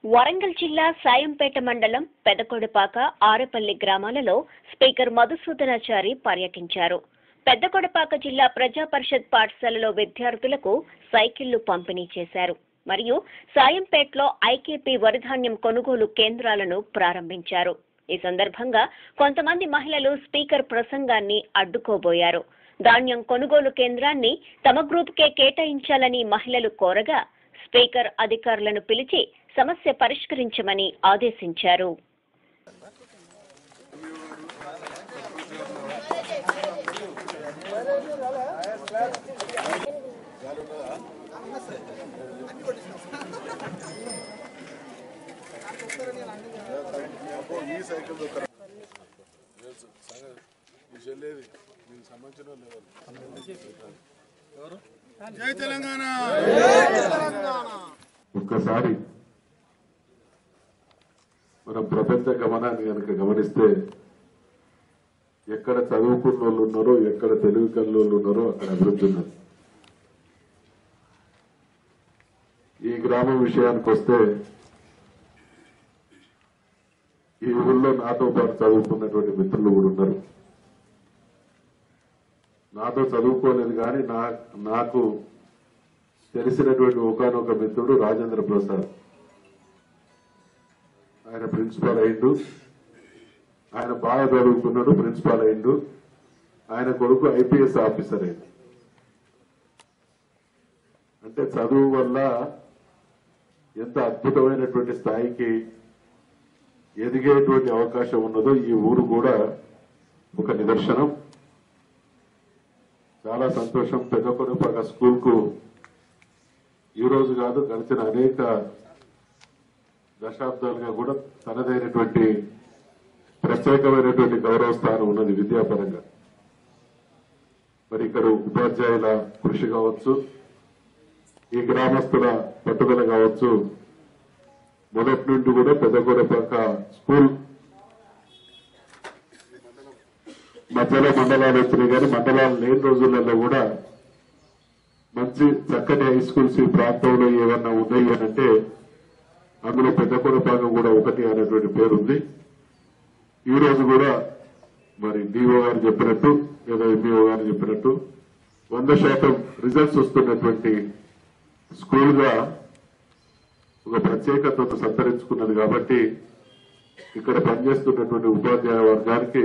వరంగల్ జిల్లా సాయంపేట మండలం పెదకొడపాక ఆరేపల్లి గ్రామాలలో స్పీకర్ మధుసూదనాచారి పర్యటించారు. పెదకొడపాక జిల్లా ప్రజా పరిషత్ పాఠశాలలో విద్యార్థులకు సైకిళ్లు పంపిణీ చేశారు. మరియు సాయంపేటలో ఐకేపీ వరిధాన్యం కొనుగోలు కేంద్రాలను ప్రారంభించారు. ఈ సందర్భంగా కొంతమంది మహిళలు స్పీకర్ ప్రసంగాన్ని అడ్డుకోబోయారు. ధాన్యం కొనుగోలు కేంద్రాన్ని తమ గ్రూపుకే కేటాయించాలని మహిళలు కోరగా స్పీకర్ అధికారులను పిలిచి సమస్య పరిష్కరించమని ఆదేశించారు. జై తెలంగాణ. ఒక్కసారి మనం ప్రపంచ గమనాన్ని కనుక గమనిస్తే ఎక్కడ చదువుకున్న వాళ్ళు ఉన్నారో, ఎక్కడ తెలివి కల్లోళ్ళు ఉన్నారో అక్కడ అభివృద్ధి ఉన్నది. ఈ గ్రామం విషయానికి వస్తే ఈ ఊళ్ళో నాతో పాటు చదువుకున్నటువంటి మిత్రులు కూడా ఉన్నారు. నాతో చదువుకోలేదు కానీ నాకు తెలిసినటువంటి ఒకనొక మిత్రుడు రాజేంద్ర ప్రసాద్. ఆయన ప్రిన్సిపాల్ అయిండు. ఆయన బాగా చదువుకున్నాడు, ప్రిన్సిపాల్ అయిండు. ఆయన కొడుకు ఐపీఎస్ ఆఫీసర్ అయింది. అంటే చదువు వల్ల ఎంత అద్భుతమైనటువంటి స్థాయికి ఎదిగేటువంటి అవకాశం ఉన్నదో ఈ ఊరు కూడా ఒక నిదర్శనం. చాలా సంతోషం. పెదకొడపాక స్కూల్ కు ఈ రోజు కాదు, గడిచిన అనేక దశాబ్దాలుగా కూడా తనదైనటువంటి ప్రత్యేకమైనటువంటి గౌరవ స్థానం ఉన్నది విద్యాపరంగా. మరి ఇక్కడ ఉపాధ్యాయుల కృషి కావచ్చు, ఈ గ్రామస్తుల పట్టుదల కావచ్చు, మొదటి నుండి కూడా పెదకొడపాక స్కూల్ మధ్యలో మండలాలు వచ్చినాయి కానీ మండలాలు లేని రోజులలో కూడా మంచి చక్కటి హై స్కూల్స్ ఈ ప్రాంతంలో ఏమన్నా ఉన్నాయి అనంటే అందులో పెదకొడపాక కూడా ఒకటి అనేటువంటి పేరుంది. ఈ రోజు కూడా మరి డిఓ గారు చెప్పినట్టు లేదా ఎంఈఓ గారు చెప్పినట్టు 100% రిజల్ట్స్ వస్తున్నటువంటి స్కూల్ గా ఒక ప్రత్యేకతను సంతరించుకున్నది. కాబట్టి ఇక్కడ పనిచేస్తున్నటువంటి ఉపాధ్యాయ వర్గానికి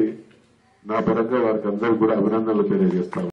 నా పరంగా వారికి అందరూ కూడా అభినందనలు తెలియజేస్తాను.